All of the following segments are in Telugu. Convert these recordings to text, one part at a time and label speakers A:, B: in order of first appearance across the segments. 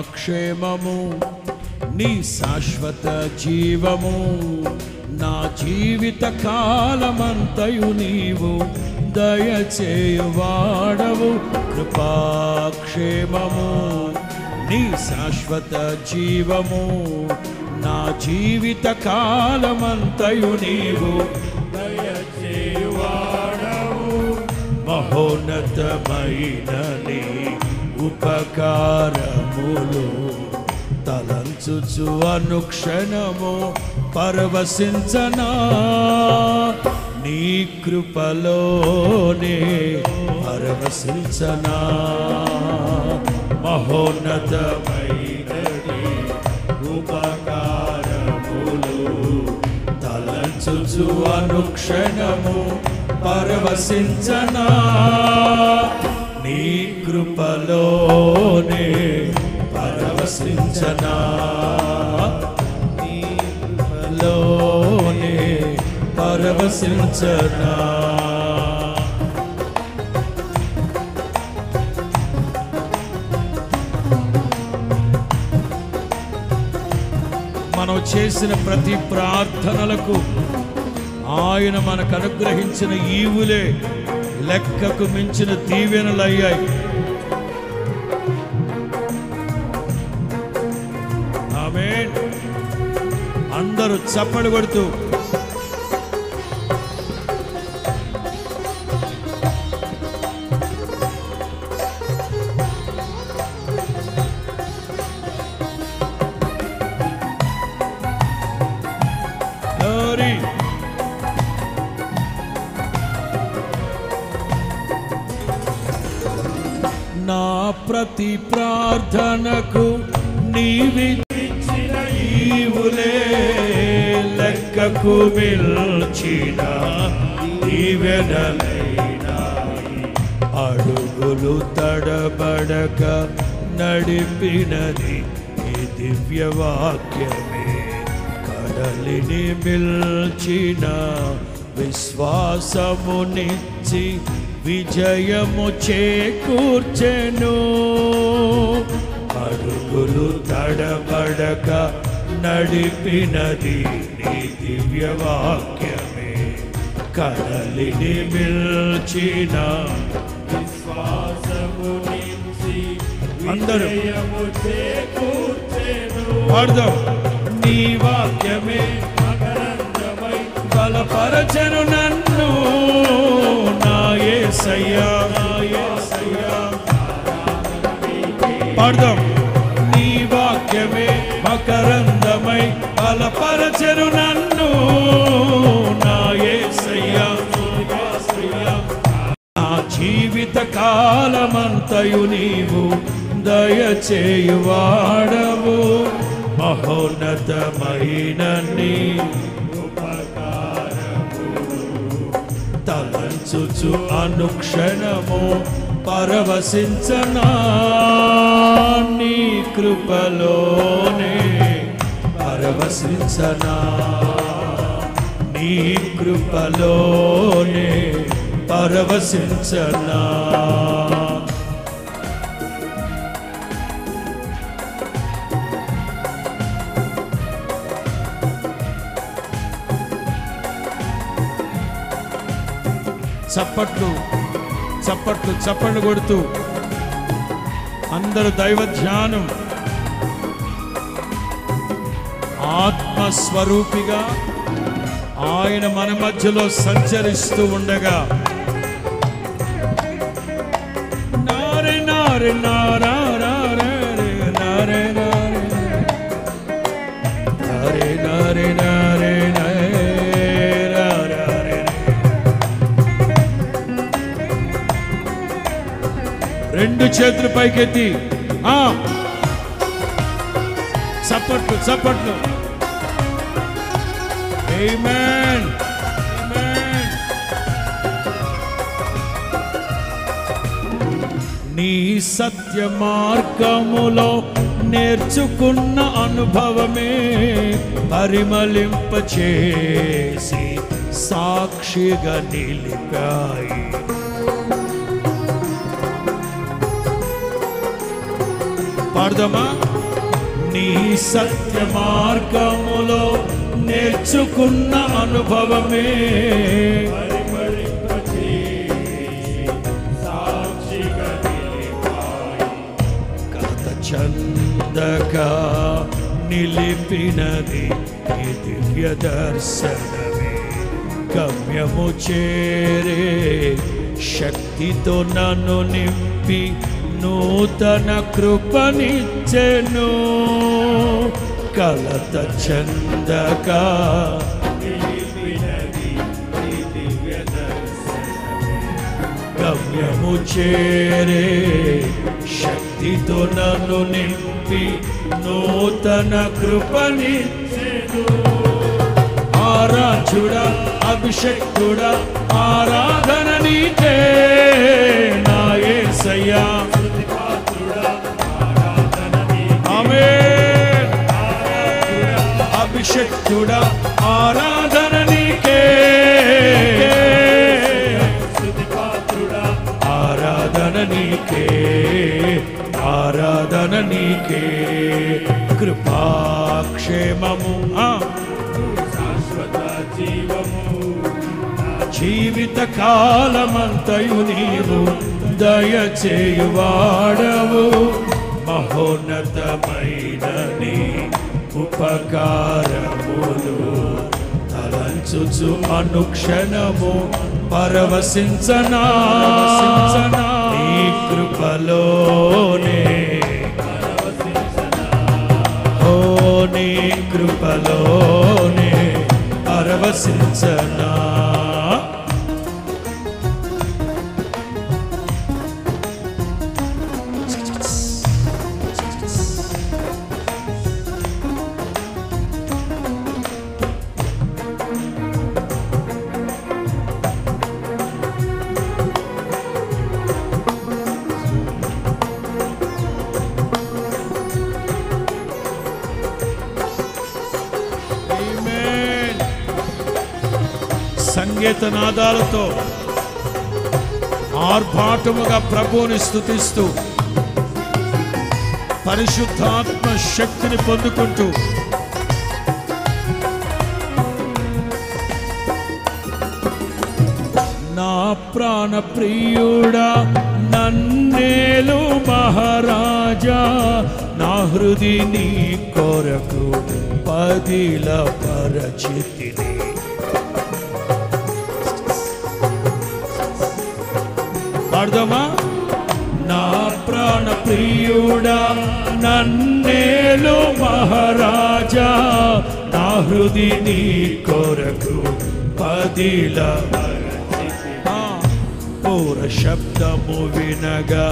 A: క్షేమము నీ శాశ్వత జీవము నా జీవిత కాలమంతయు నీవు దయచేయువాడవు. కృపాక్షేమము నీ శాశ్వత జీవము నా జీవిత కాలమంతయు నీవు దయచేయువాడవు. మహోన్నతమైన నీ ఉపకారములు తలంచుచు అనుక్షణము పరవశించనా. నీ కృపలోనే పరవశించనా. మహోన్నతమైన నీ ఉపకారములు తలంచుచు అనుక్షణము పరవశించనా. నీ కృపలోనే పరవశించనా. నీ కృపలోనే పరవశించనా. మనం చేసిన ప్రతి ప్రార్థనలకు ఆయన మనకు అనుగ్రహించిన ఈవులే లెక్కకు మించిన దీవెనలయ్యాయి. ఆమేన్. అందరూ చప్పట్లు కొడుతూ నా ప్రతి ప్రార్థనకు నీవిచ్చిన ఈవులే లెక్కకు మిల్చిన దీవెనలైనాయి. అడుగులు తడబడక నడిపినది ఈ దివ్యవాక్యమే. కడలిని మిల్చిన విశ్వాసమునిచ్చి విజయము చేకూర్చెను. అడుగులు తడబడక నడిపినది నీ దివ్యవాక్యమే. కడలిని మిల్చిన విశ్వాసమునిచ్చి విజయము చేకూర్చెను. పాడదాం. నీ వాక్యమే మకరందమై బలపరచెను నన్ను. పాడదాం. నీ వాక్యమే మకరందమై బలపరచెను నన్ను. నా యేసయ్యా నా జీవిత కాలమంతయు నీవు దయచేయువాడవు. మహోన్నతమైన నీ తలంచుచు అనుక్షణము పరవశించనా. నీ కృపలోనే పరవశించనా. నీ కృపలోనే పరవశించనా. చప్పట్లు చప్పట్లు చప్పట్లు కొడుతూ అందరూ దైవ ధ్యానం. ఆత్మస్వరూపిగా ఆయన మన మధ్యలో సంచరిస్తూ ఉండగా నారే నారే నారా నారే నారే నారే నారే నారే రెండు చేతులు పైకెత్తి చప్పట్లు చప్పట్లు. ఆమేన్ ఆమేన్. నీ సత్య మార్గములో నేర్చుకున్న అనుభవమే పరిమళింపచేసి సాక్షిగా నిలిపాయి. పాడదామా? నీ సత్య మార్గములో నేర్చుకున్న అనుభవమే కథ చందగా నిలిపినది ఈ దివ్య దర్శనమే. గమ్యము చేరే శక్తితో నన్ను నింపి నూతన కృపనిచ్చెను. కలత చందగా గమ్యము చేరే శక్తితో నన్ను నింపి నూతన కృపనిచ్చెను. ఆరాధ్యుడా అభిషేక్తుడా ఆరాధన నీకే నా యేసయ్యా. ఆమేన్. అభిషేక్తుడా ఆరాధన నీకే, ఆరాధన నీకే, ఆరాధన నీకే. కృపాక్షేమము జీవిత కాలమంతయు నీవు దయచేయువాడవు. మహోన్నతమైన నీ ఉపకారములు తలంచుచు అనుక్షణము పరవశించనా. నీ కృపలోనే, ఓ నీ కృపలోనే పరవశించనా. సంగీతనాదాలతో ఆర్భాటముగా ప్రభువుని స్తుతిస్తూ పరిశుద్ధాత్మ శక్తిని పొందుకుంటూ నా ప్రాణ ప్రియుడా నన్నేలు మహారాజా, నా హృది నీ కొరకు పదిల పరచితిని. పాడదామా? నా ప్రాణ ప్రియుడా నన్నేలు మహారాజా, నా హృది నీ కొరకు పదిల పౌర శబ్దము వినగా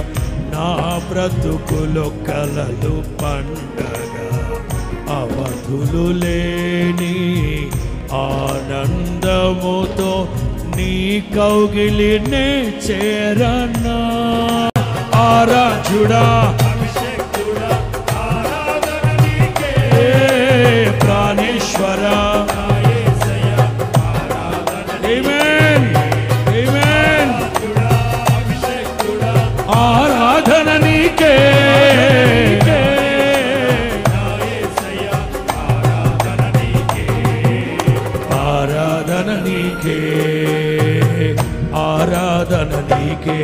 A: నా బ్రతుకులో కలలు పండగ. అవధులు లేని ఆనందముతో నీ కౌగిలినే చేరనా. ఆరాధ్యుడా అభిషేక్తుడా ఆరాధన నీకే, ప్రాణేశ్వరా ఆమేన్ ఆమేన్. ఆరాధన నీకే, ఆరాధన నీకే, ఆరాధన నీకే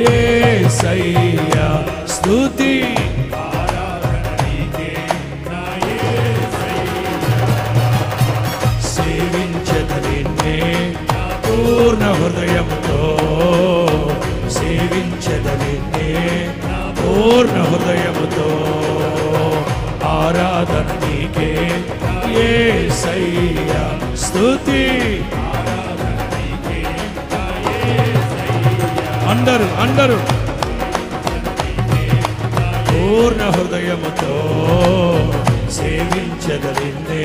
A: యేసయ్యా. స్తుతి సేవించద నిన్నే పూర్ణ హృదయంతో, సేవించద నిన్నే పూర్ణ హృదయముతో. ఆరాధన నీకే యేసయ్యా. స్తుతి అందరూ అందరూ పూర్ణ హృదయముతో సేవించద నిన్నే.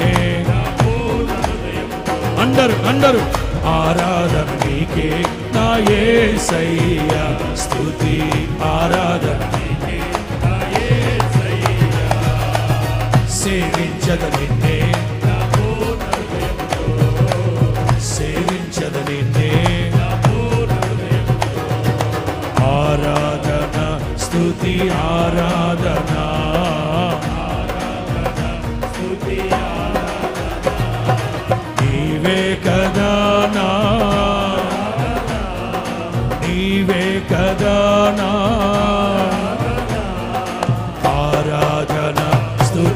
A: అందరూ అందరూ ఆరాధన నీకే నా యేసయ్యా. స్తుతి ఆరాధన నీకే నా యేసయ్యా. సేవించద నిన్నే, సేవించద నిన్నే. ఆరాధన స్తుతి ఆరాధన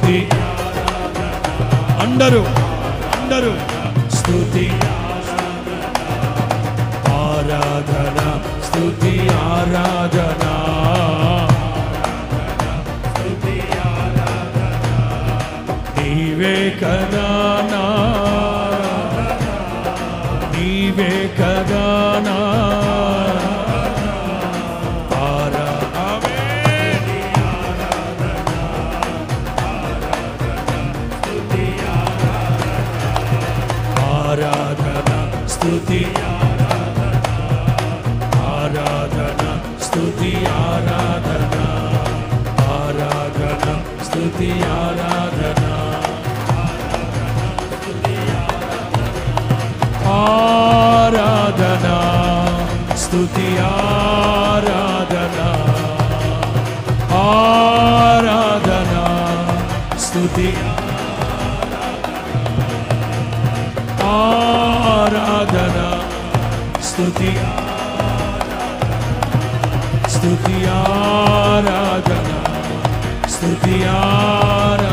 A: స్తుతి అందరూ అందరూ స్తుతి ఆరాధన స్తుతి ఆరాధన నీవే కదా నా నీవే కదా నా ఆరాధన స్తుతి ఆరాధన స్తుతి ఆరాధన ఆరాధన స్తుతి ఆరాధన ఆరాధన స్తుతి ఆరాధన ఆరాధన స్తుతి ఆరాధన స్తుతి స్తుతి ఆరాధన స్తుతి ఆరాధన